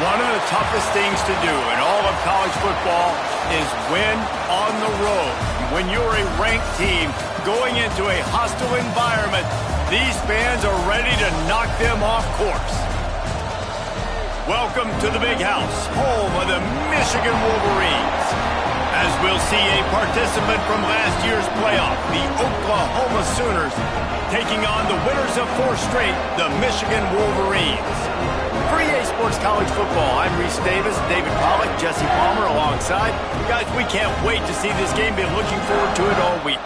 One of the toughest things to do in all of college football is win on the road. When you're a ranked team going into a hostile environment, these fans are ready to knock them off course. Welcome to the Big House, home of the Michigan Wolverines. As we'll see a participant from last year's playoff, the Oklahoma Sooners, taking on the winners of 4 straight, the Michigan Wolverines. For EA Sports College Football, I'm Reese Davis, David Pollack, Jesse Palmer alongside. Guys, we can't wait to see this game. Been looking forward to it all week.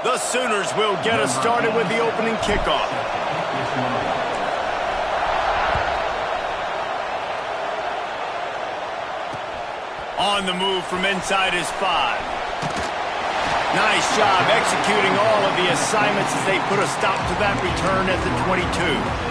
The Sooners will get us started with the opening kickoff. On the move from inside his 5. Nice job executing all of the assignments as they put a stop to that return at the 22.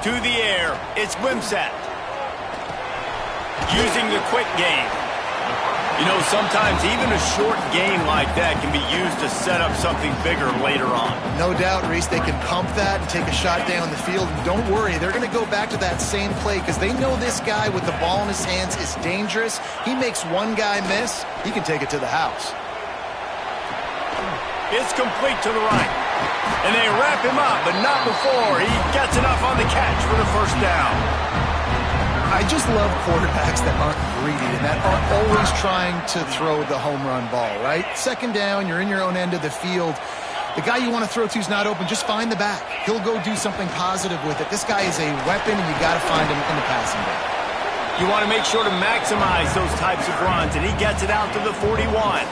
To the air, it's Wimsatt. Using the quick game. You know, sometimes even a short game like that can be used to set up something bigger later on. No doubt, Reese, they can pump that and take a shot down the field. And don't worry, they're going to go back to that same play because they know this guy with the ball in his hands is dangerous. He makes one guy miss, he can take it to the house. It's complete to the right. And they wrap him up, but not before he gets enough on the catch for the first down. I just love quarterbacks that aren't greedy and that aren't always trying to throw the home run ball, right? Second down, you're in your own end of the field. The guy you want to throw to is not open. Just find the back. He'll go do something positive with it. This guy is a weapon, and you got to find him in the passing game. You want to make sure to maximize those types of runs, and he gets it out to the 41.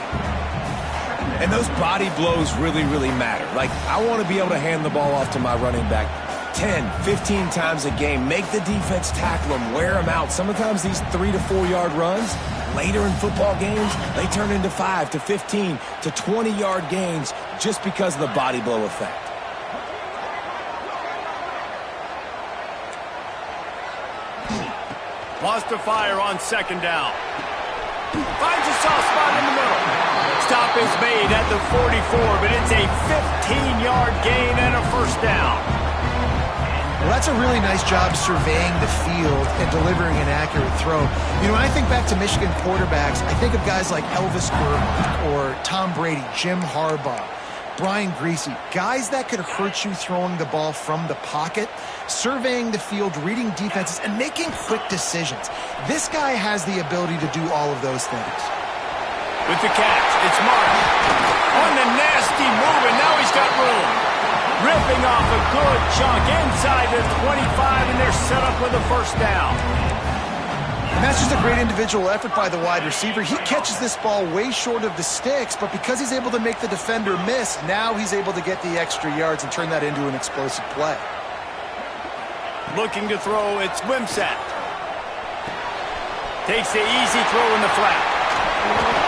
And those body blows really, really matter. Like, I want to be able to hand the ball off to my running back 10, 15 times a game. Make the defense tackle them, wear them out. Sometimes these 3 to 4 yard runs, later in football games, they turn into 5 to 15 to 20 yard gains just because of the body blow effect. Wants to fire on second down. Finds a soft spot in the middle. Stop is made at the 44, but it's a 15-yard gain and a first down. Well, that's a really nice job surveying the field and delivering an accurate throw. You know, when I think back to Michigan quarterbacks, I think of guys like Elvis Grbac or Tom Brady, Jim Harbaugh, Brian Griese, guys that could hurt you throwing the ball from the pocket, surveying the field, reading defenses, and making quick decisions. This guy has the ability to do all of those things. With the catch, it's Martin. On the nasty move, and now he's got room. Ripping off a good chunk inside the 25, and they're set up with a first down. And that's just a great individual effort by the wide receiver. He catches this ball way short of the sticks, but because he's able to make the defender miss, now he's able to get the extra yards and turn that into an explosive play. Looking to throw, it's Wimsatt. Takes the easy throw in the flat.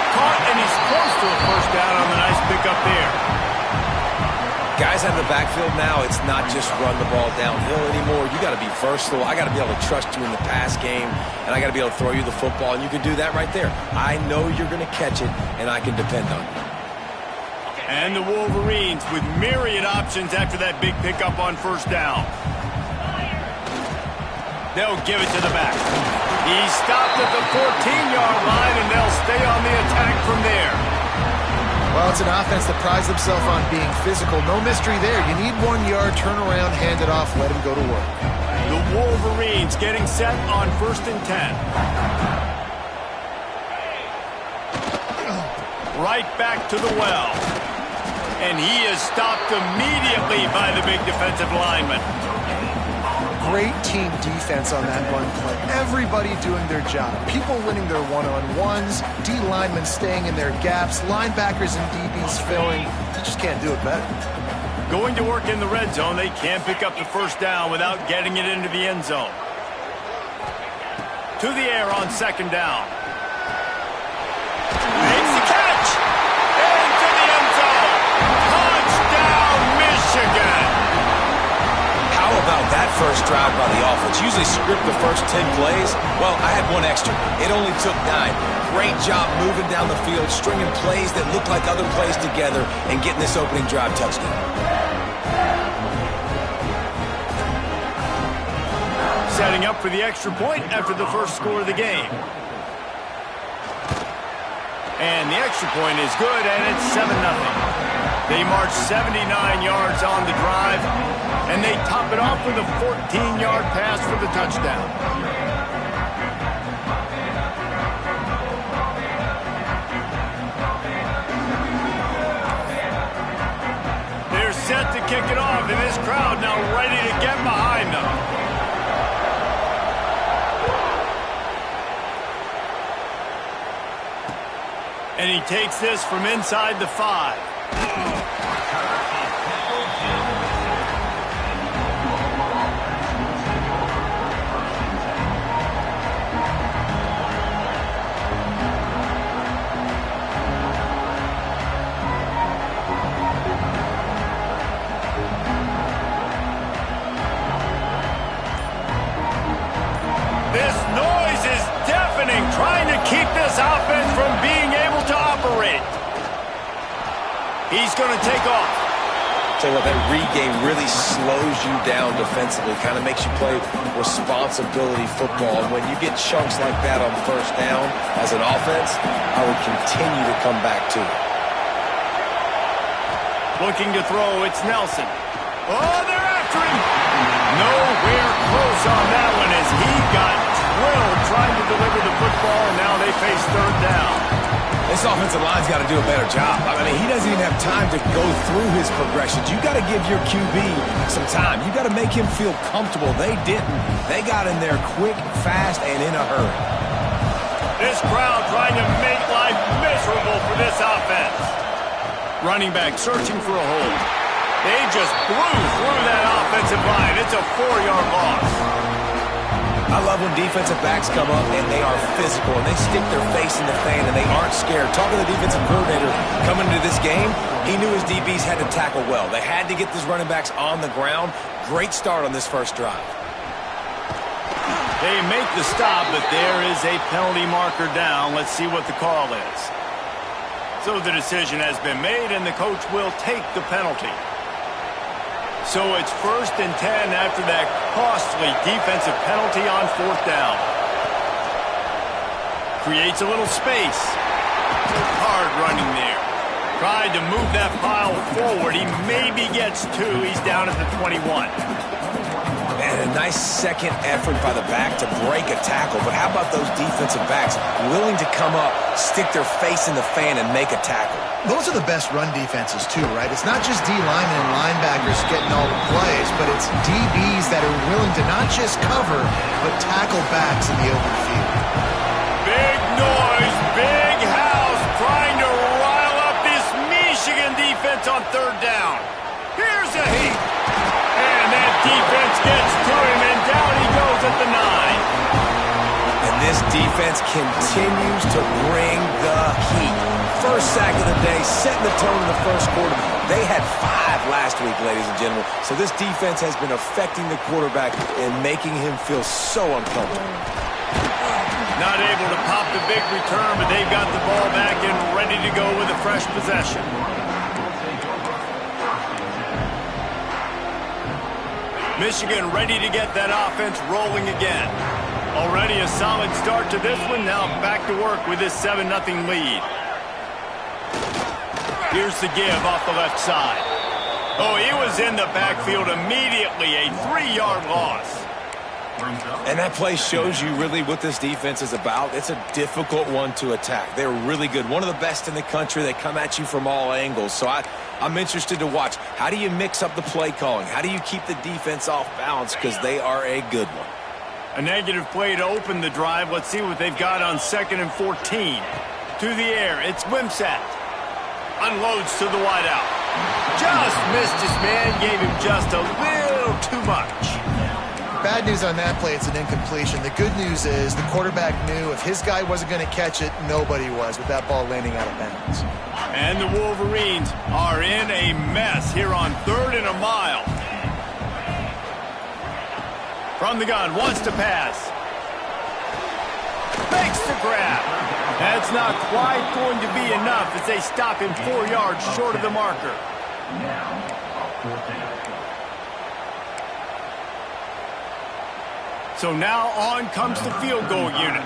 Caught, and he's close to a first down on the nice pickup there. Guys out of the backfield now, it's not just run the ball downhill anymore. You got to be versatile. I got to be able to trust you in the pass game, and I got to be able to throw you the football, and you can do that right there. I know you're going to catch it, and I can depend on you. And the Wolverines with myriad options after that big pickup on first down. They'll give it to the back. He's stopped at the 14-yard line, and they'll stay on the attack from there. Well, it's an offense that prides themselves on being physical. No mystery there. You need 1 yard, turn around, hand it off, let him go to work. The Wolverines getting set on 1st and 10. Right back to the well. And he is stopped immediately by the big defensive lineman. great team defense on that run play. Everybody doing their job. People winning their one-on-ones, D linemen staying in their gaps, linebackers and DBs filling. You just can't do it better. Going to work in the red zone, they can't pick up the first down without getting it into the end zone. To the air on second down. Makes the catch! Into the end zone! Touchdown, Michigan! How about that first drive by the offense? Usually script the first 10 plays. Well, I had one extra. It only took 9. Great job moving down the field, stringing plays that look like other plays together, and getting this opening drive touchdown. Setting up for the extra point after the first score of the game. And the extra point is good, and it's 7-0. They march 79 yards on the drive, and they top it off with a 14-yard pass for the touchdown. They're set to kick it off, and this crowd now ready to get behind them. And he takes this from inside the 5. This noise is deafening, trying to keep this offense from being able to operate. He's going to take off. Tell you what, that read game really slows you down defensively, kind of makes you play responsibility football. And when you get chunks like that on first down as an offense, I would continue to come back to it. Looking to throw, it's Nelson. Oh, they're after him. Nowhere close on that one as he got drilled trying to deliver the football, and now they face third down. This offensive line's got to do a better job. I mean, he doesn't even have time to go through his progressions. You got to give your QB some time. You got to make him feel comfortable. They didn't. They got in there quick, fast, and in a hurry. This crowd trying to make life miserable for this offense. Running back searching for a hole. They just blew through that offensive line. It's a 4-yard loss. I love when defensive backs come up and they are physical and they stick their face in the fan and they aren't scared. Talking to the defensive coordinator coming into this game, he knew his DBs had to tackle well. They had to get these running backs on the ground. Great start on this first drive. They make the stop, but there is a penalty marker down. Let's see what the call is. So the decision has been made and the coach will take the penalty. So it's 1st and 10 after that costly defensive penalty on 4th down. Creates a little space. Hard running there. Tried to move that pile forward. He maybe gets 2. He's down at the 21. And a nice second effort by the back to break a tackle. But how about those defensive backs willing to come up, stick their face in the fan, and make a tackle? Those are the best run defenses, too, right? It's not just D linemen and linebackers getting all the plays, but it's DBs that are willing to not just cover, but tackle backs in the open field. Big noise, big house, trying to rile up this Michigan defense on 3rd down. Here's a heat. And that defense gets to him, and down he goes at the 9. And this defense continues to bring the heat. First sack of the day, setting the tone in the first quarter. They had 5 last week, ladies and gentlemen. So this defense has been affecting the quarterback and making him feel so uncomfortable. Not able to pop the big return, but they've got the ball back and ready to go with a fresh possession. Michigan ready to get that offense rolling again. Already a solid start to this one. Now back to work with this 7-0 lead. Here's the give off the left side. Oh, he was in the backfield immediately. A 3-yard loss. And that play shows you really what this defense is about. It's a difficult one to attack. They're really good. One of the best in the country. They come at you from all angles. So I'm interested to watch. How do you mix up the play calling? How do you keep the defense off balance? Because they are a good one. A negative play to open the drive. Let's see what they've got on 2nd and 14. To the air, it's Wimsatt. Unloads to the wideout. Just missed his man, gave him just a little too much. Bad news on that play, it's an incompletion. The good news is the quarterback knew if his guy wasn't going to catch it, nobody was with that ball landing out of bounds. And the Wolverines are in a mess here on 3rd and a mile. From the gun, wants to pass. Makes the grab. That's not quite going to be enough as they stop him 4 yards short of the marker. So now on comes the field goal unit.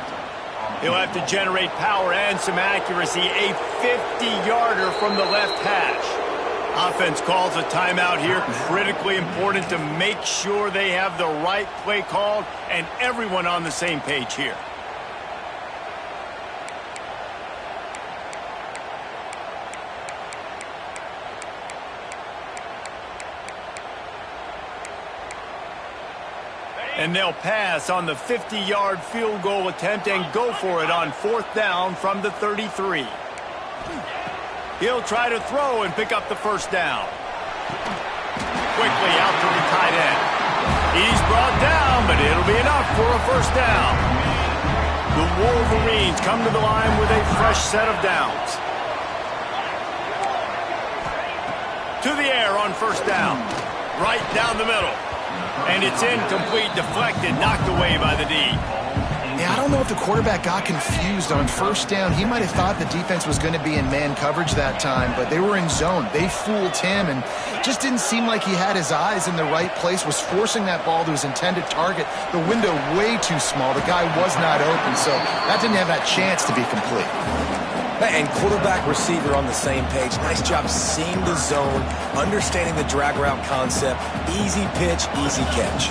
He'll have to generate power and some accuracy. A 50-yarder from the left hash. Offense calls a timeout here. Critically important to make sure they have the right play called and everyone on the same page here. And they'll pass on the 50-yard field goal attempt and go for it on 4th down from the 33. He'll try to throw and pick up the first down. Quickly out to the tight end. He's brought down, but it'll be enough for a first down. The Wolverines come to the line with a fresh set of downs. To the air on first down. Right down the middle. And it's incomplete, deflected, knocked away by the D. Yeah, I don't know if the quarterback got confused on first down. He might have thought the defense was going to be in man coverage that time, but they were in zone. They fooled him, and just didn't seem like he had his eyes in the right place, was forcing that ball to his intended target. The window way too small. The guy was not open, so that didn't have that chance to be complete. And quarterback, receiver on the same page. Nice job seeing the zone, understanding the drag route concept. Easy pitch, easy catch.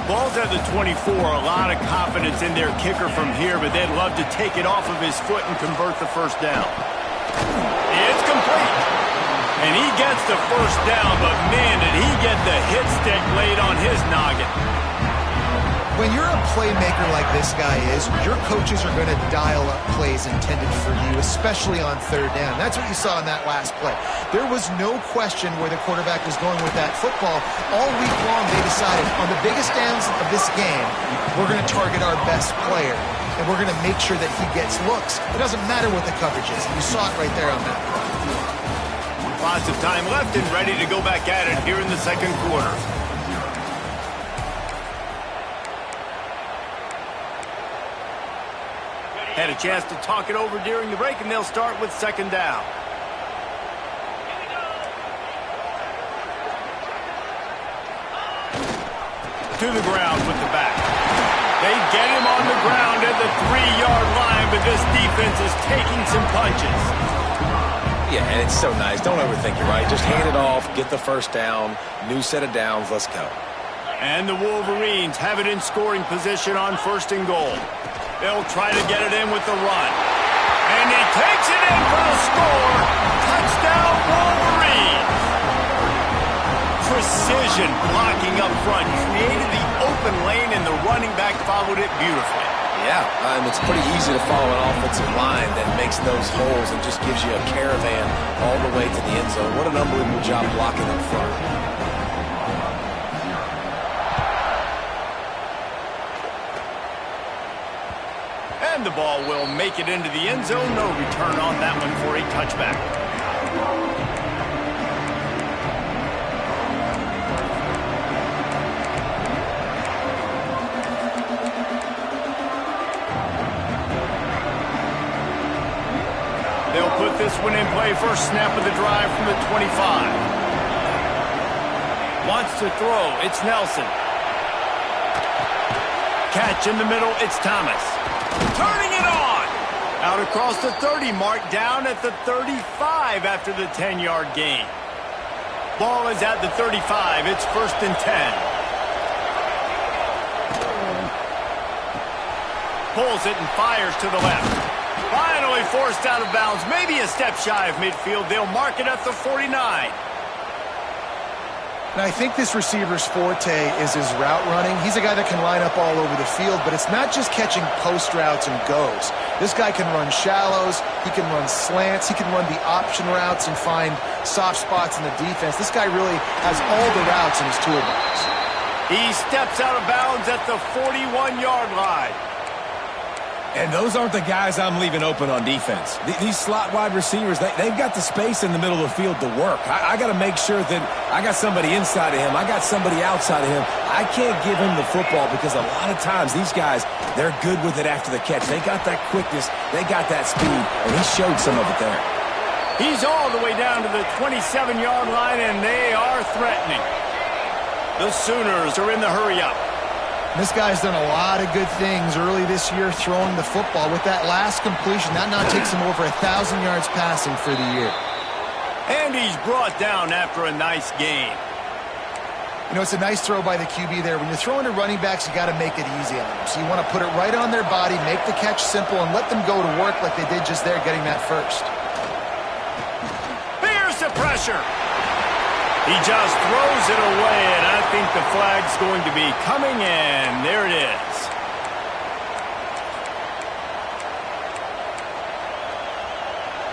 Ball's at the 24. A lot of confidence in their kicker from here, but they'd love to take it off of his foot and convert the first down. It's complete. And he gets the first down, but man, did he get the hit stick laid on his noggin. When you're a playmaker like this guy is, your coaches are going to dial up plays intended for you, especially on 3rd down. That's what you saw in that last play. There was no question where the quarterback was going with that football. All week long, they decided on the biggest downs of this game, we're going to target our best player, and we're going to make sure that he gets looks. It doesn't matter what the coverage is. You saw it right there on that play. Lots of time left and ready to go back at it here in the 2nd quarter. Had a chance to talk it over during the break, and they'll start with 2nd down. To the ground with the back. They get him on the ground at the 3-yard line, but this defense is taking some punches. Yeah, and it's so nice. Don't overthink it, right? Just hand it off, get the first down, new set of downs, let's go. And the Wolverines have it in scoring position on 1st and goal. They'll try to get it in with the run. And he takes it in for the score. Touchdown, Wolverines. Precision blocking up front. Created the open lane, and the running back followed it beautifully. Yeah, and it's pretty easy to follow an offensive line that makes those holes and just gives you a caravan all the way to the end zone. What an unbelievable job blocking up front. And the ball will make it into the end zone. No return on that one for a touchback. They'll put this one in play. First snap of the drive from the 25. Wants to throw. It's Nelson. Catch in the middle. It's Thomas. Turning it on. Out across the 30 mark, down at the 35 after the 10-yard gain. Ball is at the 35. It's 1st and 10. pulls it and fires to the left. Finally forced out of bounds, maybe a step shy of midfield. They'll mark it at the 49. Now, I think this receiver's forte is his route running. He's a guy that can line up all over the field, but it's not just catching post routes and goes. This guy can run shallows, he can run slants, he can run the option routes and find soft spots in the defense. This guy really has all the routes in his toolbox. He steps out of bounds at the 41-yard line. And those aren't the guys I'm leaving open on defense. These slot wide receivers, they've got the space in the middle of the field to work. I got to make sure that I got somebody inside of him. I got somebody outside of him. I can't give him the football because a lot of times these guys, they're good with it after the catch. They got that quickness. They got that speed, and he showed some of it there. He's all the way down to the 27-yard line, and they are threatening. The Sooners are in the hurry-up. This guy's done a lot of good things early this year throwing the football. With that last completion, that now takes him over 1,000 yards passing for the year. And he's brought down after a nice gain. You know, it's a nice throw by the QB there. When you're throwing to running backs, you got to make it easy on them. So you want to put it right on their body, make the catch simple, and let them go to work like they did just there, getting that first. Here's the pressure. He just throws it away, and I think the flag's going to be coming in. There it is.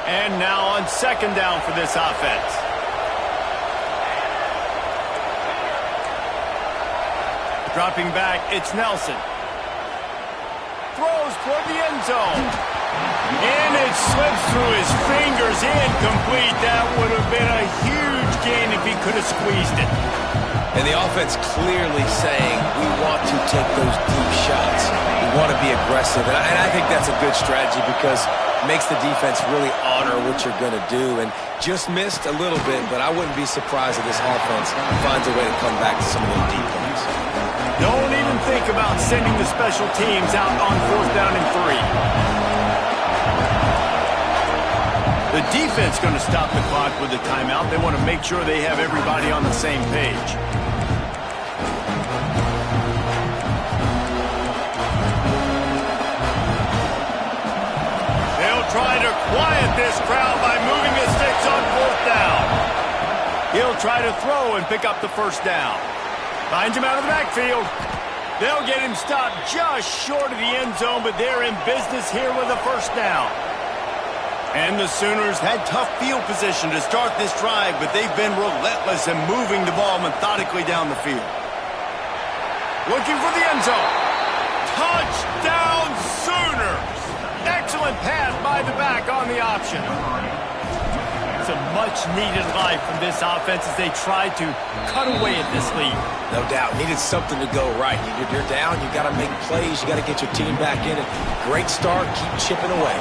And now on second down for this offense. Dropping back, it's Nelson. Throws toward the end zone. And it slips through his fingers, incomplete. That would have been a huge gain if he could have squeezed it. And the offense clearly saying, we want to take those deep shots. We want to be aggressive. And I think that's a good strategy because it makes the defense really honor what you're going to do. And just missed a little bit, but I wouldn't be surprised if this offense finds a way to come back to some of those deep ones. Don't even think about sending the special teams out on 4th down and 3. The defense going to stop the clock with a timeout. They want to make sure they have everybody on the same page. They'll try to quiet this crowd by moving the sticks on 4th down. He'll try to throw and pick up the first down. Finds him out of the backfield. They'll get him stopped just short of the end zone, but they're in business here with a first down. And the Sooners had tough field position to start this drive, but they've been relentless in moving the ball methodically down the field. Looking for the end zone. Touchdown, Sooners! Excellent pass by the back on the option. It's a much-needed life from this offense as they try to cut away at this lead. No doubt. Needed something to go right. You're down. You got to make plays. You got to get your team back in it. Great start. Keep chipping away.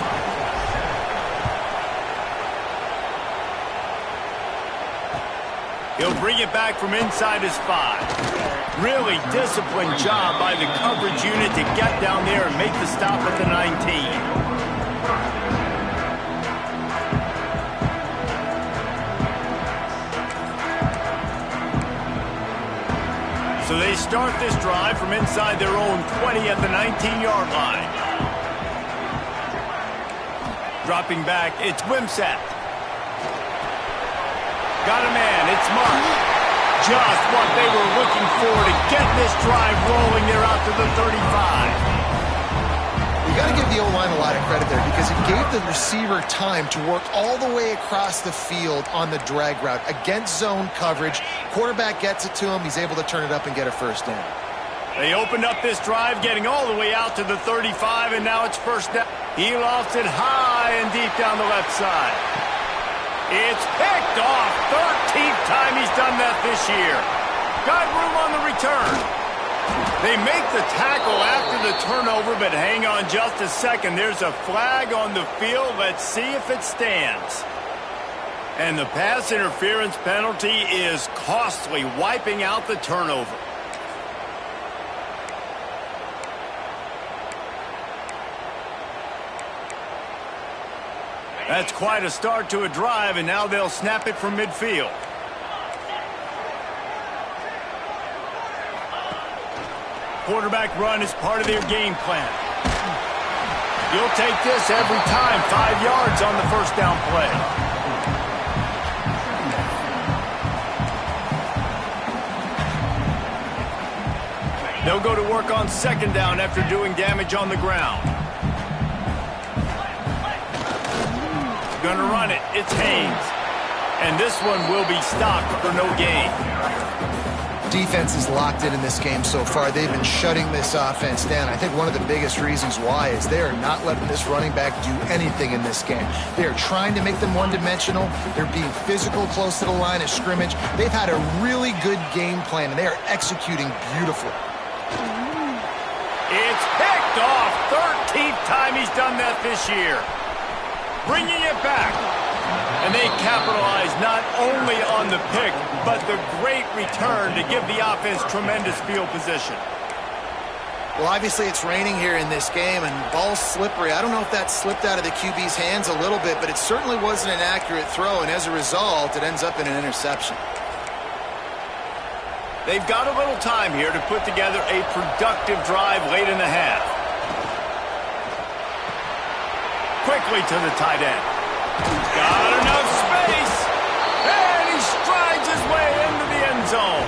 He'll bring it back from inside his 5. Really disciplined job by the coverage unit to get down there and make the stop at the 19. So they start this drive from inside their own 20 at the 19-yard line. Dropping back, it's Wimsatt. Got a man, it's Mark. Just what they were looking for to get this drive rolling. They're out to the 35. You got to give the O-line a lot of credit there because it gave the receiver time to work all the way across the field on the drag route against zone coverage. Quarterback gets it to him. He's able to turn it up and get a first down. They opened up this drive, getting all the way out to the 35, and now it's first down. He lofts it high and deep down the left side. It's picked off. 13th time he's done that this year. Got room on the return. They make the tackle after the turnover, but hang on just a second. There's a flag on the field. Let's see if it stands. And the pass interference penalty is costly, wiping out the turnover. That's quite a start to a drive, and now they'll snap it from midfield. Quarterback run is part of their game plan. You'll take this every time. 5 yards on the first down play. They'll go to work on second down after doing damage on the ground. Gonna run it. It's Haynes. And this one will be stopped for no gain. Defense is locked in this game so far. They've been shutting this offense down. I think one of the biggest reasons why is they are not letting this running back do anything in this game. They are trying to make them one-dimensional. They're being physical close to the line of scrimmage. They've had a really good game plan, and they are executing beautifully. It's picked off. 13th time he's done that this year. Bringing it back. And they capitalize not only on the pick, but the great return to give the offense tremendous field position. Well, obviously it's raining here in this game, and ball's slippery. I don't know if that slipped out of the QB's hands a little bit, but it certainly wasn't an accurate throw, and as a result, it ends up in an interception. They've got a little time here to put together a productive drive late in the half. Quickly to the tight end. Got enough space. And he strides his way into the end zone.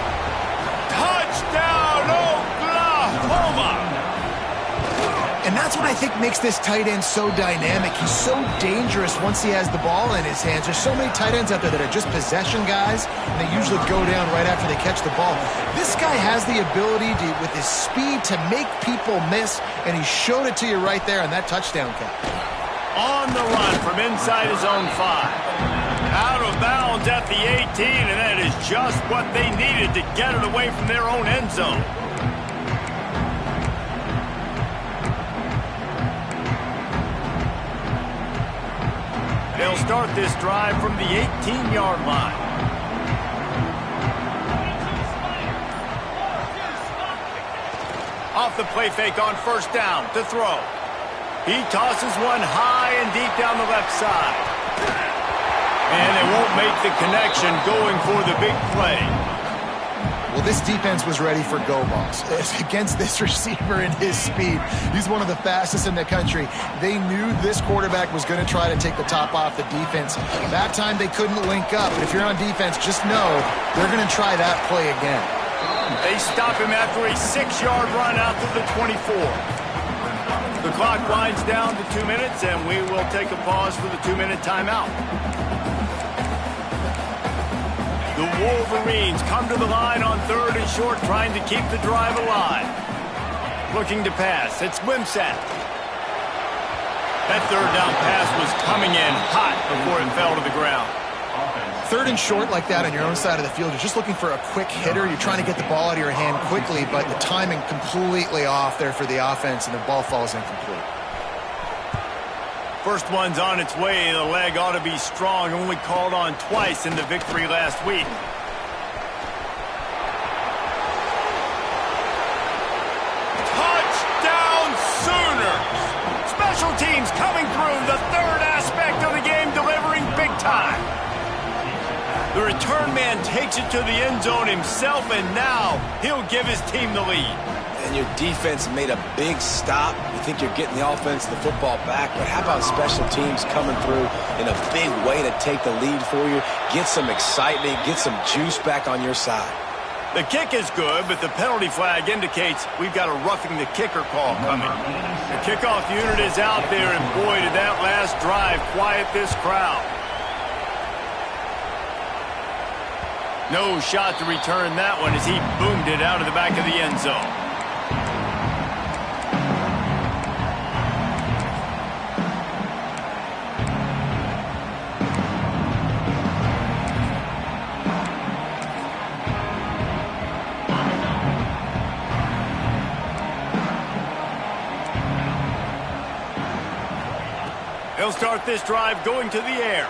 Touchdown, Oklahoma! And that's what I think makes this tight end so dynamic. He's so dangerous once he has the ball in his hands. There's so many tight ends out there that are just possession guys, and they usually go down right after they catch the ball. This guy has the ability to, with his speed, to make people miss, and he showed it to you right there on that touchdown catch. On the run from inside his own 5. Out of bounds at the 18, and that is just what they needed to get it away from their own end zone. They'll start this drive from the 18-yard line. Off the play fake on first down to throw. He tosses one high and deep down the left side. And they won't make the connection going for the big play. Well, this defense was ready for go balls. Against this receiver and his speed, he's one of the fastest in the country. They knew this quarterback was going to try to take the top off the defense. That time they couldn't link up. But if you're on defense, just know they're going to try that play again. They stop him after a 6-yard run out to the 24. The clock winds down to 2 minutes, and we will take a pause for the 2-minute timeout. The Wolverines come to the line on 3rd and short, trying to keep the drive alive. Looking to pass. It's Wimsatt. That 3rd down pass was coming in hot before it fell to the ground. 3rd and short like that on your own side of the field, you're just looking for a quick hitter. You're trying to get the ball out of your hand quickly, but the timing completely off there for the offense, and the ball falls incomplete. First one's on its way. The leg ought to be strong. Only called on twice in the victory last week. Touchdown Sooners! Special teams coming through. The 3rd aspect of the game, delivering big time. The return man takes it to the end zone himself, and now he'll give his team the lead. And your defense made a big stop. You think you're getting the offense, the football back, but how about special teams coming through in a big way to take the lead for you, get some excitement, get some juice back on your side? The kick is good, but the penalty flag indicates we've got a roughing the kicker call coming. The kickoff unit is out there, and boy, did that last drive quiet this crowd. No shot to return that one as he boomed it out of the back of the end zone. They'll start this drive going to the air.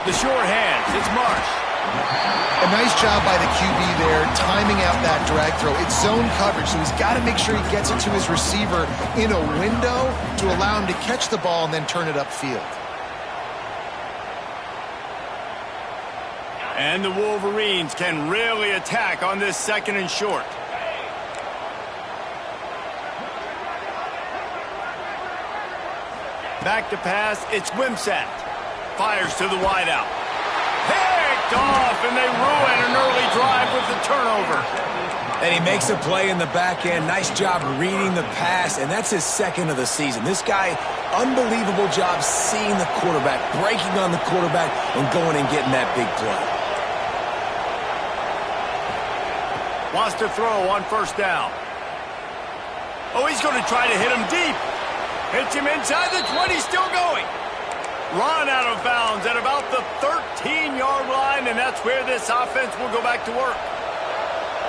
The short hands, it's Marsh. A nice job by the QB there, timing out that drag throw. It's zone coverage, so he's got to make sure he gets it to his receiver in a window to allow him to catch the ball and then turn it upfield. And the Wolverines can really attack on this 2nd and short. Back to pass, it's Wimsatt. Fires to the wideout. Picked off, and they ruin an early drive with the turnover. And he makes a play in the back end. Nice job reading the pass, and that's his second of the season. This guy, unbelievable job seeing the quarterback, breaking on the quarterback, and going and getting that big play. Wants to throw on first down. Oh, he's going to try to hit him deep. Hits him inside the 20, still going. Run out of bounds at about the 13-yard line, and that's where this offense will go back to work.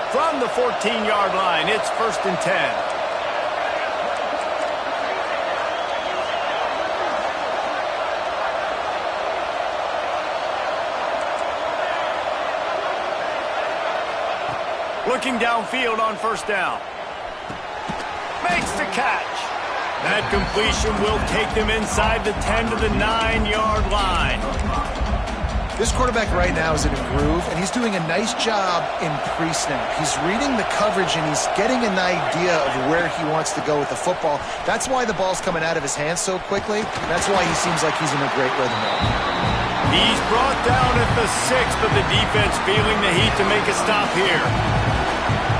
From the 14-yard line, it's 1st and 10. Looking downfield on first down. Makes the catch. That completion will take them inside the 10 to the 9-yard line. This quarterback right now is in a groove, and he's doing a nice job in pre-snap. He's reading the coverage, and he's getting an idea of where he wants to go with the football. That's why the ball's coming out of his hands so quickly. That's why he seems like he's in a great rhythm now. He's brought down at the 6, but the defense feeling the heat to make a stop here.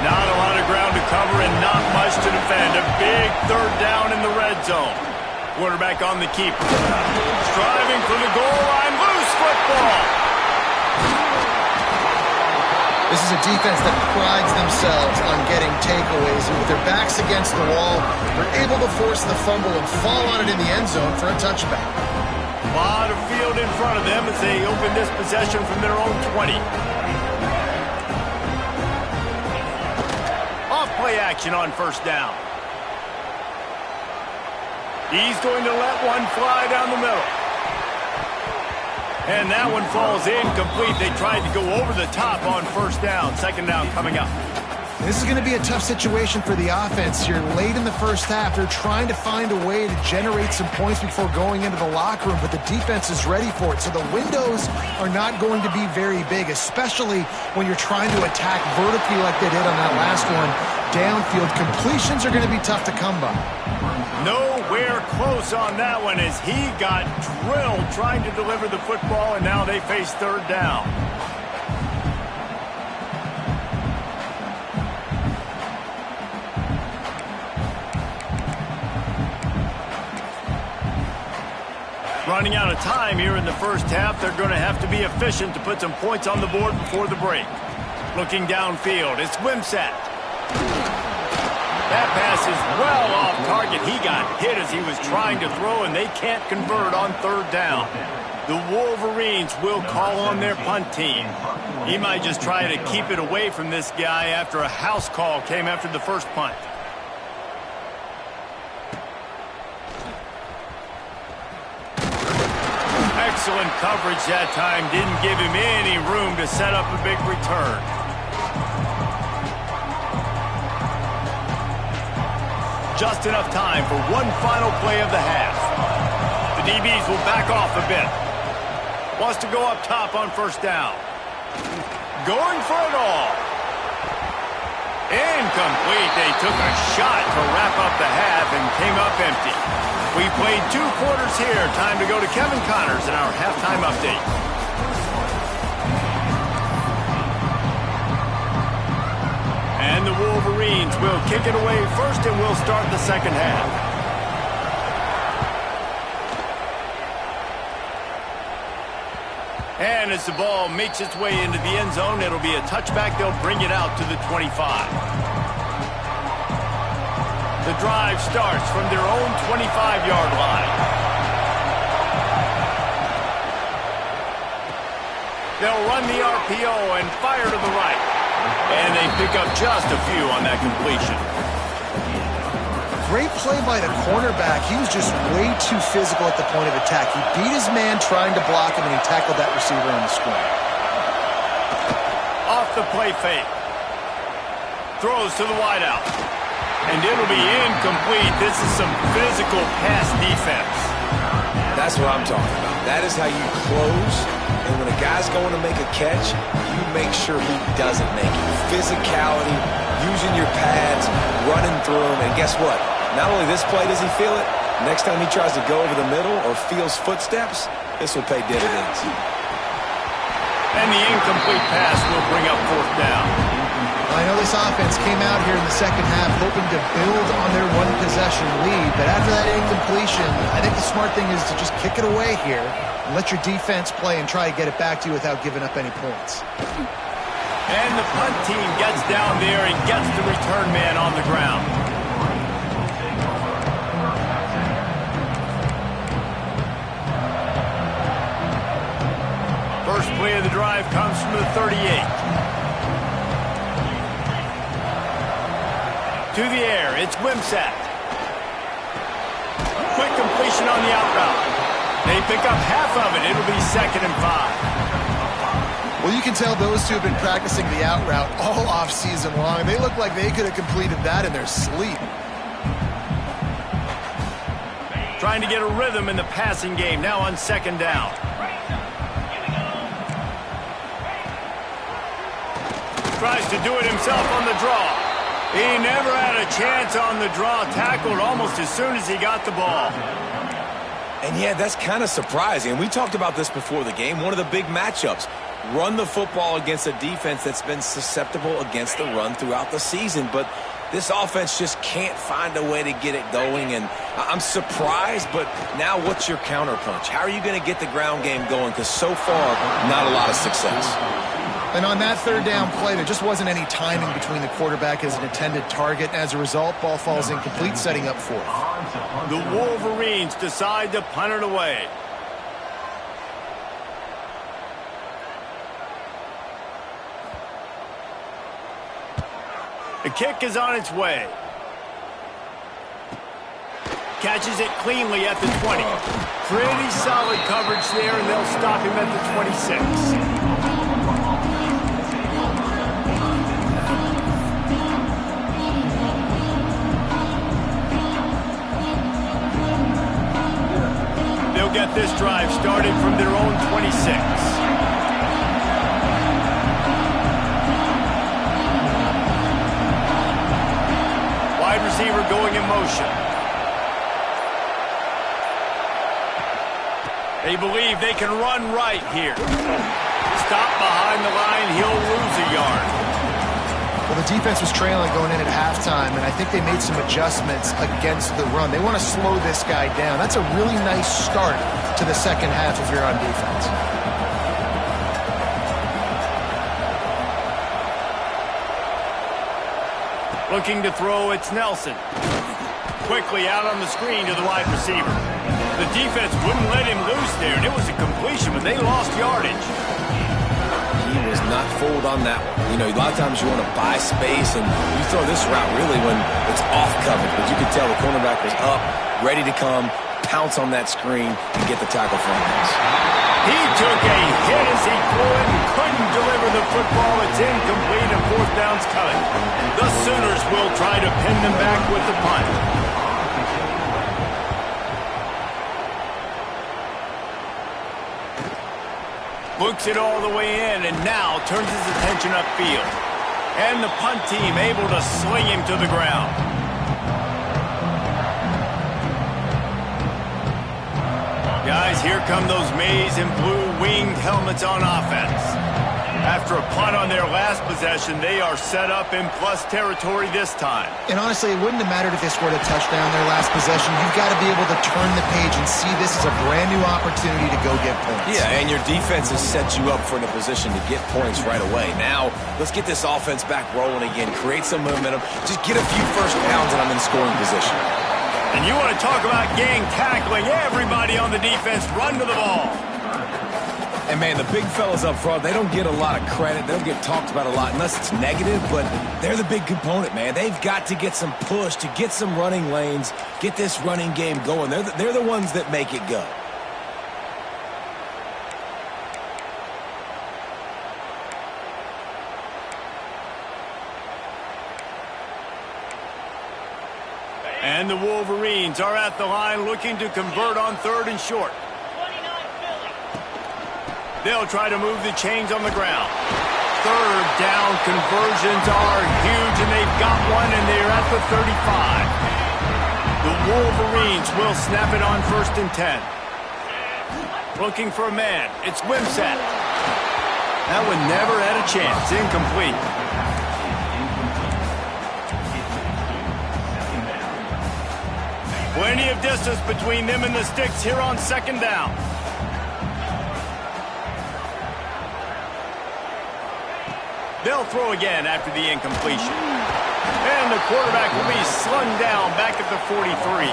Not a lot of ground to cover and not much to defend. A big 3rd down in the red zone. Quarterback on the keeper. Striving for the goal line. Loose football. This is a defense that prides themselves on getting takeaways. And with their backs against the wall, they're able to force the fumble and fall on it in the end zone for a touchback. A lot of field in front of them as they open this possession from their own 20. Play action on first down. He's going to let one fly down the middle. And that one falls incomplete. They tried to go over the top on first down. 2nd down coming up. This is going to be a tough situation for the offense. You're late in the first half. They're trying to find a way to generate some points before going into the locker room, but the defense is ready for it. So the windows are not going to be very big, especially when you're trying to attack vertically like they did on that last one. Downfield completions are going to be tough to come by. Nowhere close on that one as he got drilled trying to deliver the football, and now they face 3rd down. Running out of time here in the first half. They're going to have to be efficient to put some points on the board before the break. Looking downfield, it's Wimsatt. That pass is well off target. He got hit as he was trying to throw, and they can't convert on 3rd down. The Wolverines will call on their punt team. He might just try to keep it away from this guy after a house call came after the first punt. Excellent coverage that time. Didn't give him any room to set up a big return. Just enough time for one final play of the half. The DBs will back off a bit. Wants to go up top on first down. Going for it all. Incomplete. They took a shot to wrap up the half and came up empty. We played 2 quarters here. Time to go to Kevin Connors in our halftime update. And the Wolverines will kick it away first, and we'll start the second half. And as the ball makes its way into the end zone, it'll be a touchback. They'll bring it out to the 25. The drive starts from their own 25-yard line. They'll run the RPO and fire to the right. And they pick up just a few on that completion. Great play by the cornerback. He was just way too physical at the point of attack. He beat his man trying to block him, and he tackled that receiver on the screen. Off the play fake. Throws to the wideout. And it'll be incomplete. This is some physical pass defense. That's what I'm talking about. That is how you close. And when a guy's going to make a catch, you make sure he doesn't make it. Physicality, using your pads, running through him. And guess what? Not only this play does he feel it, Next time he tries to go over the middle or feels footsteps, this will pay dividends. And the incomplete pass will bring up 4th down. I know this offense came out here in the second half hoping to build on their one-possession lead, but after that incompletion, I think the smart thing is to just kick it away here and let your defense play and try to get it back to you without giving up any points. And the punt team gets down there and gets the return man on the ground. First play of the drive comes from the 38. To the air, it's Wimsatt. Quick completion on the out route. They pick up half of it. It'll be 2nd and 5. Well, you can tell those two have been practicing the out route all off-season long. They look like they could have completed that in their sleep. Trying to get a rhythm in the passing game, now on 2nd down. Tries to do it himself on the draw. He never had a chance on the draw, tackled almost as soon as he got the ball. And yeah, that's kind of surprising. We talked about this before the game. One of the big matchups. Run the football against a defense that's been susceptible against the run throughout the season. But this offense just can't find a way to get it going. And I'm surprised, but now what's your counterpunch? How are you going to get the ground game going? Because so far, not a lot of success. And on that 3rd down play, there just wasn't any timing between the quarterback and his intended target. As a result, ball falls incomplete, setting up 4th. The Wolverines decide to punt it away. The kick is on its way. Catches it cleanly at the 20. Pretty solid coverage there, and they'll stop him at the 26. Get this drive started from their own 26. Wide receiver going in motion. They believe they can run right here. Stop behind the line, he'll lose a yard. Well, the defense was trailing going in at halftime, and I think they made some adjustments against the run. They want to slow this guy down. That's a really nice start to the second half if you're on defense. Looking to throw, it's Nelson. Quickly out on the screen to the wide receiver. The defense wouldn't let him loose there, and it was a completion, but they lost yardage. He was not fooled on that one. You know, a lot of times you want to buy space, and you throw this route really when it's off coverage. But you could tell the cornerback was up, ready to come, pounce on that screen, and get the tackle from this. He took a hit as he threw it and couldn't deliver the football. It's incomplete, and 4th down's coming. The Sooners will try to pin them back with the punt. Looks it all the way in, and now turns his attention upfield. And the punt team able to sling him to the ground. Guys, here come those maize and blue winged helmets on offense. After a punt on their last possession, they are set up in plus territory this time. And honestly, it wouldn't have mattered if they scored a touchdown their last possession. You've got to be able to turn the page and see this as a brand new opportunity to go get points. Yeah, and your defense has set you up for the position to get points right away. Now, let's get this offense back rolling again, create some momentum, just get a few first downs, and I'm in scoring position. And you want to talk about gang tackling, everybody on the defense run to the ball. And, man, the big fellas up front, they don't get a lot of credit. They don't get talked about a lot unless it's negative, but they're the big component, man. They've got to get some push, to get some running lanes, get this running game going. They're the ones that make it go. And the Wolverines are at the line looking to convert on 3rd and short. They'll try to move the chains on the ground. 3rd down conversions are huge, and they've got one, and they're at the 35. The Wolverines will snap it on 1st and 10. Looking for a man. It's Wimsatt. That one never had a chance. Incomplete. Plenty of distance between them and the sticks here on 2nd down. They'll throw again after the incompletion. And the quarterback will be slung down back at the 43.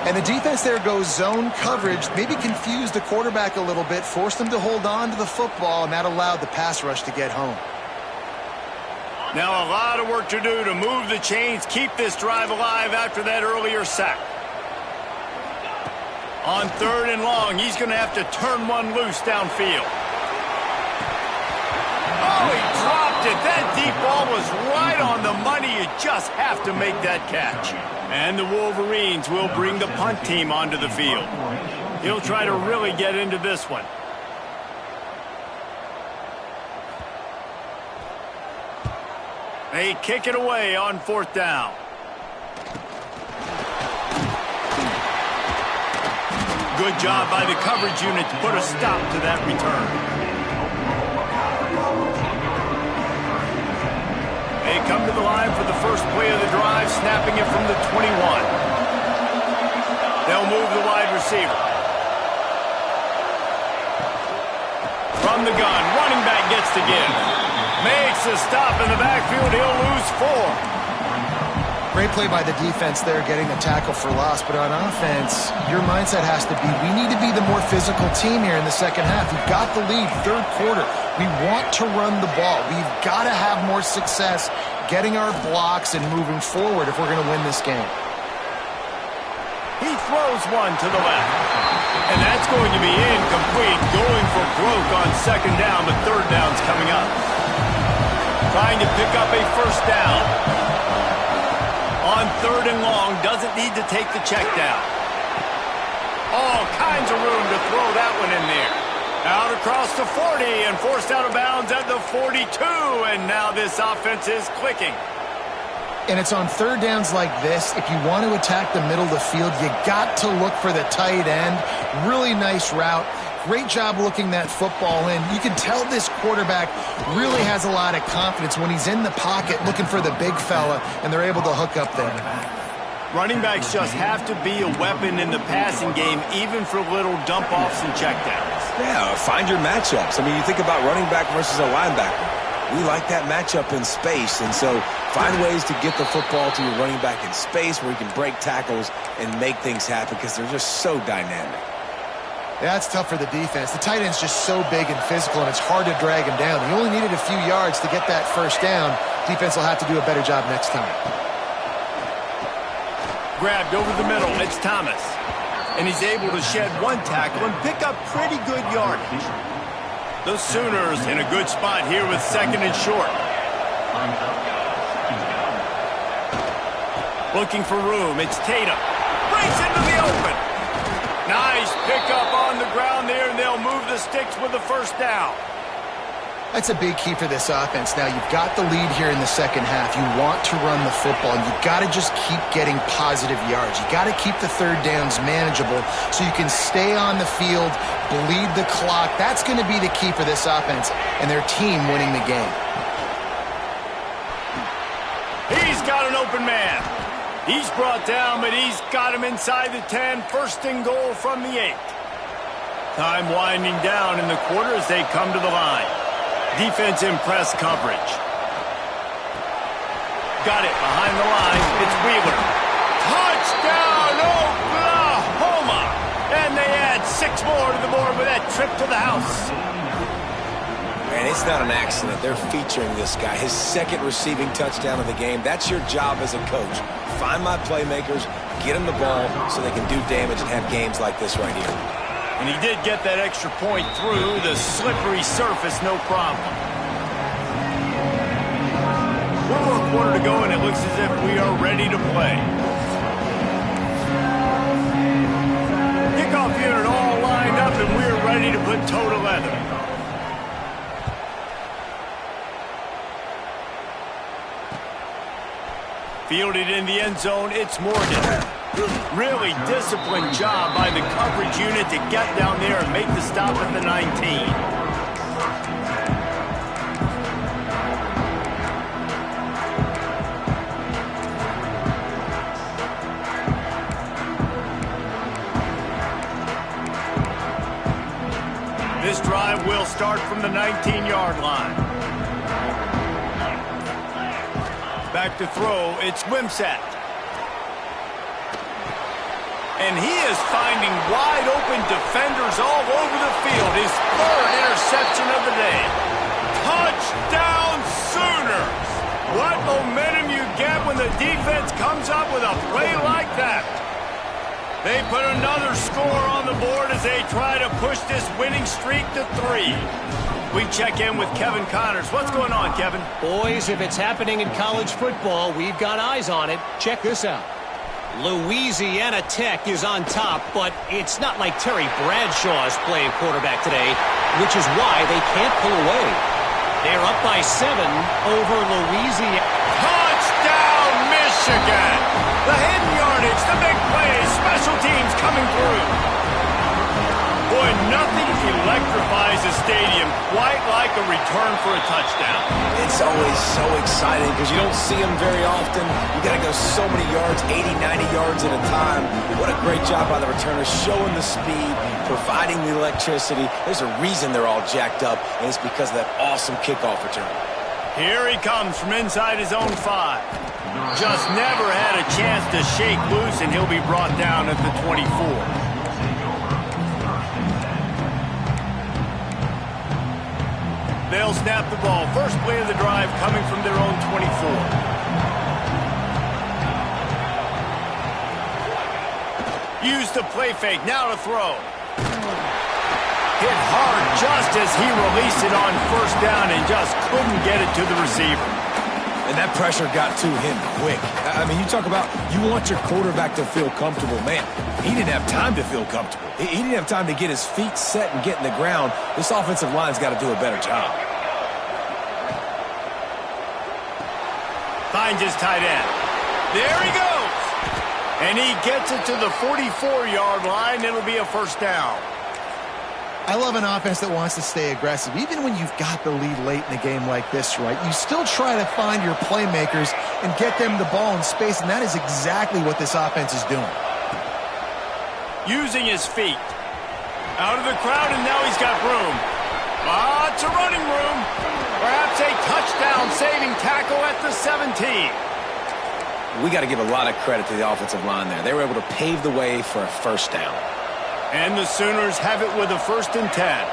And the defense there goes zone coverage, maybe confused the quarterback a little bit, forced him to hold on to the football, and that allowed the pass rush to get home. Now a lot of work to do to move the chains, keep this drive alive after that earlier sack. On 3rd and long, he's going to have to turn one loose downfield. Oh, he dropped it. That deep ball was right on the money. You just have to make that catch. And the Wolverines will bring the punt team onto the field. He'll try to really get into this one. They kick it away on 4th down. Good job by the coverage unit to put a stop to that return. They come to the line for the first play of the drive, snapping it from the 21. They'll move the wide receiver. From the gun, running back gets to give. Makes a stop in the backfield. He'll lose 4. Great play by the defense there, getting the tackle for loss. But on offense, your mindset has to be, we need to be the more physical team here in the second half. We've got the lead, 3rd quarter. We want to run the ball. We've got to have more success getting our blocks and moving forward if we're going to win this game. He throws one to the left. And that's going to be incomplete. Going for broke on 2nd down, but 3rd down's coming up. Trying to pick up a 1st down. On 3rd and long, doesn't need to take the check down. All kinds of room to throw that one in there. Out across the 40 and forced out of bounds at the 42. And now this offense is clicking. And it's on 3rd downs like this. If you want to attack the middle of the field, you got to look for the tight end. Really nice route. Great job looking that football in. You can tell this quarterback really has a lot of confidence when he's in the pocket looking for the big fella, and they're able to hook up there. Running backs just have to be a weapon in the passing game, even for little dump-offs and checkdowns. Yeah, find your matchups. I mean, you think about running back versus a linebacker. We like that matchup in space, and so find ways to get the football to your running back in space where you can break tackles and make things happen because they're just so dynamic. That's tough for the defense. The tight end's just so big and physical, and it's hard to drag him down. He only needed a few yards to get that 1st down. Defense will have to do a better job next time. Grabbed over the middle. It's Thomas. And he's able to shed one tackle and pick up pretty good yardage. The Sooners in a good spot here with 2nd and short. Looking for room. It's Tatum. Breaks into the open. Nice pickup on the ground there, and they'll move the sticks with the 1st down. That's a big key for this offense. Now, you've got the lead here in the second half. You want to run the football, and you've got to just keep getting positive yards. You've got to keep the 3rd downs manageable so you can stay on the field, bleed the clock. That's going to be the key for this offense and their team winning the game. He's got an open man. He's brought down, but he's got him inside the 10. 1st and goal from the 8. Time winding down in the quarter as they come to the line. Defense in press coverage. Got it behind the line. It's Wheeler. Touchdown, Oklahoma! And they add 6 more to the board with that trip to the house. And it's not an accident. They're featuring this guy. His 2nd receiving touchdown of the game. That's your job as a coach. Find my playmakers, get them the ball so they can do damage and have games like this right here. And he did get that extra point through the slippery surface, no problem. 1 more quarter to go, and it looks as if we are ready to play. Kickoff unit all lined up, and we're ready to put toe to leather. Fielded in the end zone, it's Morgan. Really disciplined job by the coverage unit to get down there and make the stop at the 19. This drive will start from the 19-yard line. Back to throw, it's Wimsatt. And he is finding wide-open defenders all over the field. His third interception of the day. Touchdown Sooners! What momentum you get when the defense comes up with a play like that. They put another score on the board as they try to push this winning streak to 3. We check in with Kevin Connors. What's going on, Kevin? Boys, if it's happening in college football, we've got eyes on it. Check this out. Louisiana Tech is on top, but it's not like Terry Bradshaw is playing quarterback today, which is why they can't pull away. They're up by 7 over Louisiana. Touchdown, Michigan! The hidden yardage, the big plays, special teams coming through. Boy, nothing electrifies a stadium quite like a return for a touchdown. It's always so exciting because you don't see them very often. You got to go so many yards, 80, 90 yards at a time. What a great job by the returners, showing the speed, providing the electricity. There's a reason they're all jacked up, and it's because of that awesome kickoff return. Here he comes from inside his own 5. Just never had a chance to shake loose, and he'll be brought down at the 24. They'll snap the ball. First play of the drive coming from their own 24. Use the play fake. Now to throw. Hit hard just as he released it on first down and just couldn't get it to the receiver. And that pressure got to him quick. I mean, you talk about you want your quarterback to feel comfortable. Man, he didn't have time to feel comfortable. He didn't have time to get his feet set and get in the ground. This offensive line's got to do a better job. Finds his tight end. There he goes. And he gets it to the 44-yard line. It'll be a first down. I love an offense that wants to stay aggressive. Even when you've got the lead late in a game like this, right, you still try to find your playmakers and get them the ball in space, and that is exactly what this offense is doing. Using his feet. Out of the crowd, and now he's got room. Lots of running room. Perhaps a touchdown-saving tackle at the 17. We got to give a lot of credit to the offensive line there. They were able to pave the way for a first down. And the Sooners have it with a 1st and 10.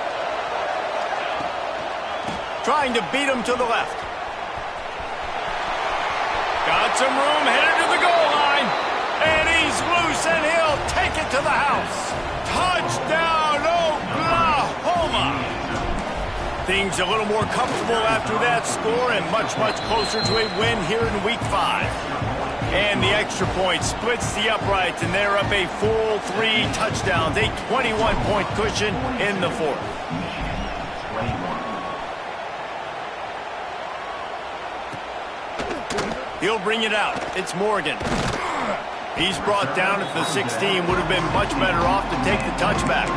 Trying to beat him to the left. Got some room, headed to the goal line. And he's loose, and he'll take it to the house. Touchdown, Oklahoma! Things a little more comfortable after that score and much, much closer to a win here in Week 5. And the extra point splits the uprights, and they're up a full 3 touchdowns, a 21-point cushion in the 4th. He'll bring it out. It's Morgan. He's brought down at the 16. Would have been much better off to take the touchback.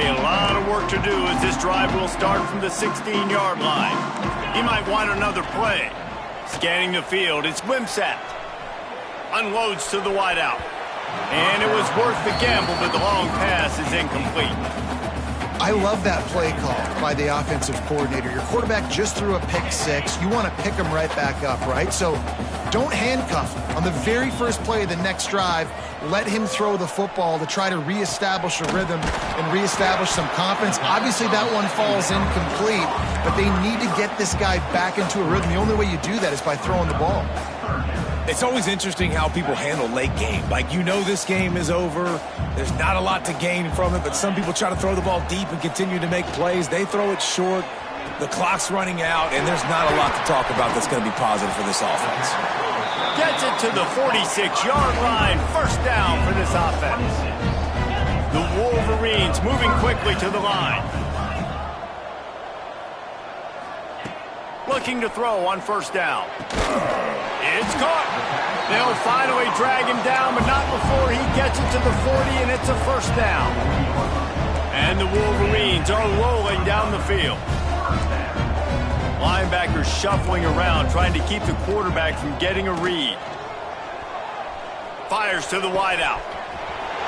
A lot of work to do as this drive will start from the 16-yard line. He might want another play. Scanning the field, it's Wimsatt. Unloads to the wideout. And it was worth the gamble, but the long pass is incomplete. I love that play call by the offensive coordinator. Your quarterback just threw a pick 6. You want to pick him right back up, right? So don't handcuff him. On the very first play of the next drive, let him throw the football to try to reestablish a rhythm and reestablish some confidence. Obviously, that one falls incomplete, but they need to get this guy back into a rhythm. The only way you do that is by throwing the ball. It's always interesting how people handle late game. Like, you know this game is over. There's not a lot to gain from it, but some people try to throw the ball deep and continue to make plays. They throw it short. The clock's running out, and there's not a lot to talk about that's going to be positive for this offense. Gets it to the 46-yard line. First down for this offense. The Wolverines moving quickly to the line. Looking to throw on first down. It's caught. They'll finally drag him down, but not before he gets it to the 40, and it's a first down. And the Wolverines are rolling down the field. Linebackers shuffling around, trying to keep the quarterback from getting a read. Fires to the wideout.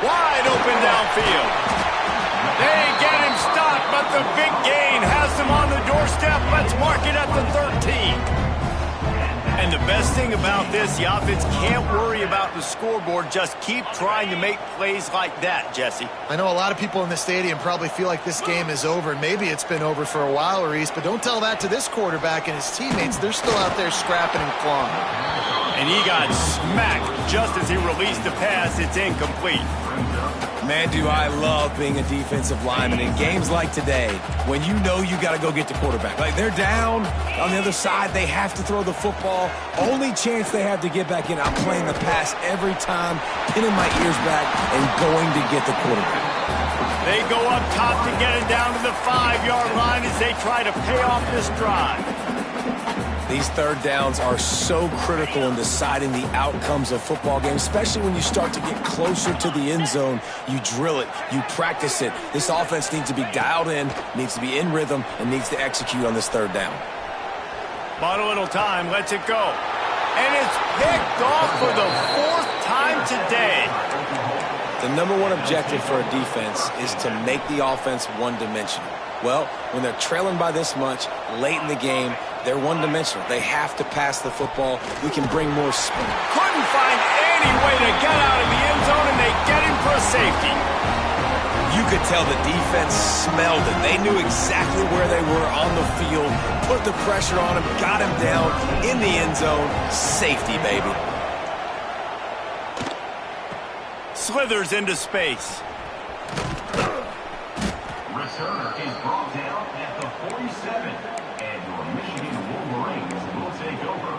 Wide open downfield. They get him stopped, but the big gain has them on the doorstep. Let's mark it at the 13. And the best thing about this, the offense can't worry about the scoreboard. Just keep trying to make plays like that, Jesse. I know a lot of people in the stadium probably feel like this game is over. Maybe it's been over for a while, Reese, but don't tell that to this quarterback and his teammates. They're still out there scrapping and clawing. And he got smacked just as he released the pass. It's incomplete. Man, do I love being a defensive lineman in games like today when you know you got to go get the quarterback. Like, they're down on the other side. They have to throw the football. Only chance they have to get back in. I'm playing the pass every time, pinning my ears back and going to get the quarterback. They go up top to get it down to the 5-yard line as they try to pay off this drive. These third downs are so critical in deciding the outcomes of football games, especially when you start to get closer to the end zone. You drill it, you practice it. This offense needs to be dialed in, needs to be in rhythm, and needs to execute on this third down. Bought a little time, lets it go. And it's picked off for the 4th time today. The number one objective for a defense is to make the offense one-dimensional. Well, when they're trailing by this much late in the game, they're one-dimensional. They have to pass the football. We can bring more speed. Couldn't find any way to get out of the end zone, and they get him for a safety. You could tell the defense smelled it. They knew exactly where they were on the field, put the pressure on him, got him down in the end zone. Safety, baby. Slithers into space. Returner is brought down at the 47, and your Michigan Wolverines will take over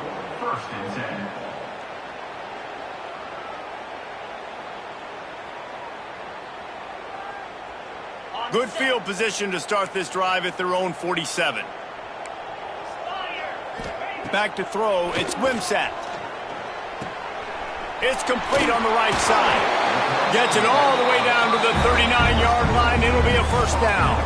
1st and 10. Good field position to start this drive at their own 47. Back to throw, it's Wimsatt. It's complete on the right side. Gets it all the way down to the 39-yard line. It'll be a first down.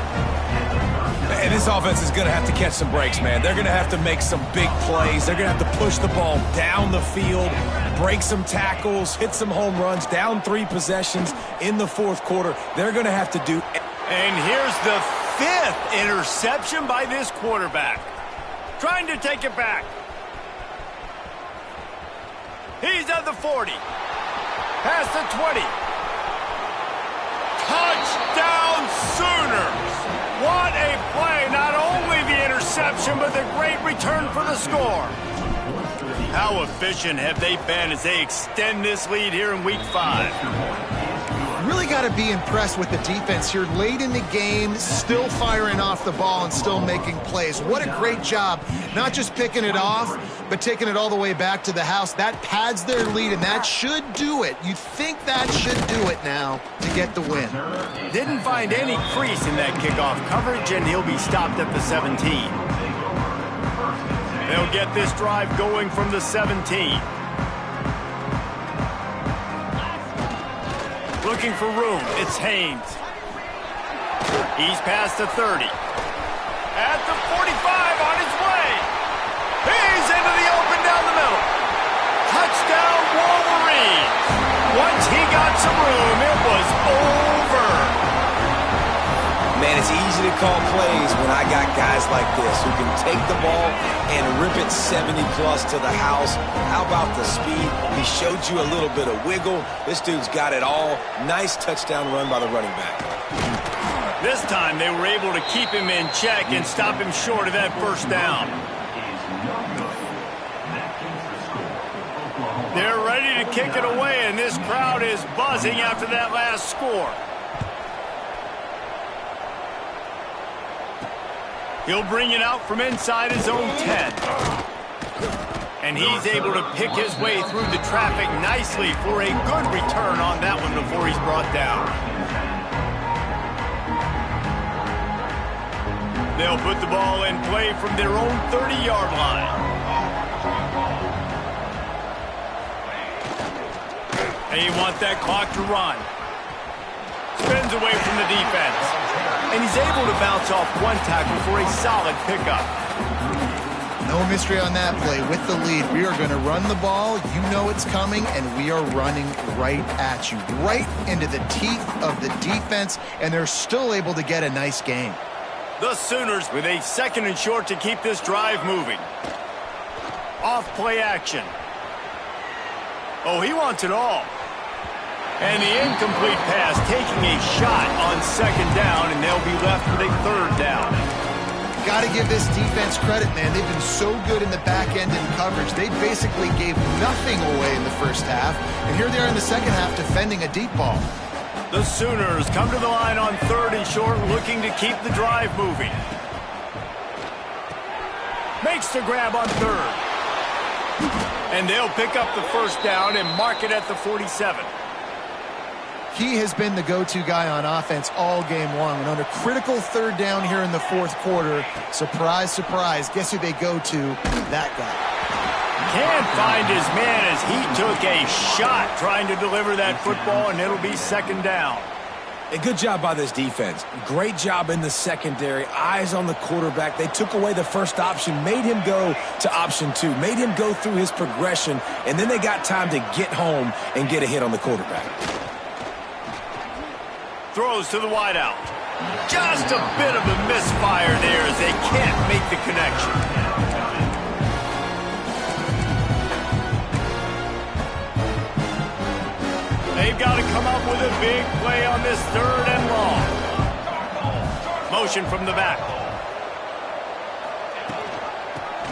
And this offense is going to have to catch some breaks, man. They're going to have to make some big plays. They're going to have to push the ball down the field, break some tackles, hit some home runs, down 3 possessions in the 4th quarter. They're going to have to do... And here's the 5th interception by this quarterback. Trying to take it back. He's at the 40. Past the 20. Touchdown Sooners. What a play. Not only the interception, but the great return for the score. How efficient have they been as they extend this lead here in Week 5? Really got to be impressed with the defense here late in the game, still firing off the ball and still making plays. What a great job, not just picking it off, but taking it all the way back to the house. That pads their lead, and that should do it. You think that should do it now to get the win. Didn't find any crease in that kickoff coverage, and he'll be stopped at the 17. They'll get this drive going from the 17. Looking for room, it's Haynes. He's past the 30. At the 45, on his way. He's into the open down the middle. Touchdown Wolverines. Once he got some room, it was over. Man, it's easy to call plays when I got guys like this who can take the ball and rip it 70-plus to the house. How about the speed? He showed you a little bit of wiggle. This dude's got it all. Nice touchdown run by the running back. This time they were able to keep him in check and stop him short of that first down. They're ready to kick it away, and this crowd is buzzing after that last score. He'll bring it out from inside his own 10. And he's able to pick his way through the traffic nicely for a good return on that one before he's brought down. They'll put the ball in play from their own 30-yard line. They want that clock to run. Spins away from the defense. And he's able to bounce off one tackle for a solid pickup. No mystery on that play. With the lead, we are going to run the ball. You know it's coming, and we are running right at you. Right into the teeth of the defense, and they're still able to get a nice gain. The Sooners with a 2nd and short to keep this drive moving. Off play action. Oh, he wants it all. And the incomplete pass taking a shot on 2nd down, and they'll be left with a 3rd down. Got to give this defense credit, man. They've been so good in the back end in coverage. They basically gave nothing away in the first half, and here they are in the second half defending a deep ball. The Sooners come to the line on 3rd and short, looking to keep the drive moving. Makes the grab on 3rd. And they'll pick up the 1st down and mark it at the 47. He has been the go-to guy on offense all game long. And on a critical 3rd down here in the 4th quarter, surprise, surprise, guess who they go to? That guy. Can't find his man as he took a shot trying to deliver that football, and it'll be 2nd down. A good job by this defense. Great job in the secondary. Eyes on the quarterback. They took away the first option, made him go to option 2, made him go through his progression, and then they got time to get home and get a hit on the quarterback. Throws to the wideout. Just a bit of a misfire there as they can't make the connection. They've got to come up with a big play on this 3rd and long. Motion from the back.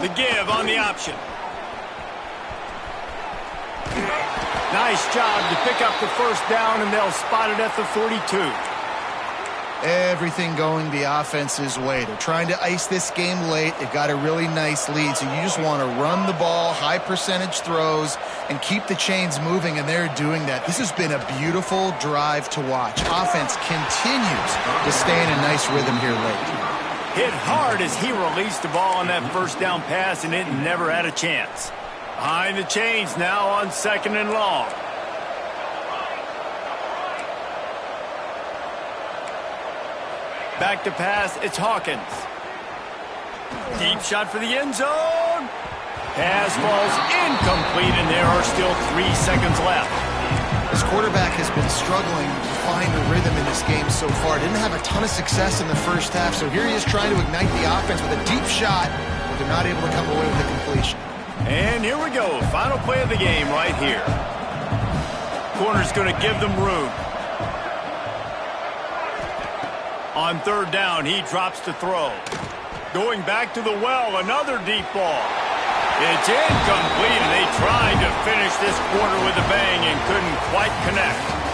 The give on the option. Nice job to pick up the 1st down, and they'll spot it at the 42. Everything going the offense's way. They're trying to ice this game late. They've got a really nice lead, so you just want to run the ball, high percentage throws, and keep the chains moving, and they're doing that. This has been a beautiful drive to watch. Offense continues to stay in a nice rhythm here late. Hit hard as he released the ball on that 1st down pass, and it never had a chance. Behind the chains now on 2nd and long. Back to pass, it's Hawkins. Deep shot for the end zone. Pass falls incomplete, and there are still 3 seconds left. This quarterback has been struggling to find a rhythm in this game so far. Didn't have a ton of success in the first half, so here he is trying to ignite the offense with a deep shot, but they're not able to come away with the completion. And here we go, final play of the game right here. Corner's going to give them room. On 3rd down, he drops to throw. Going back to the well, another deep ball. It's incomplete, and they tried to finish this quarter with a bang and couldn't quite connect.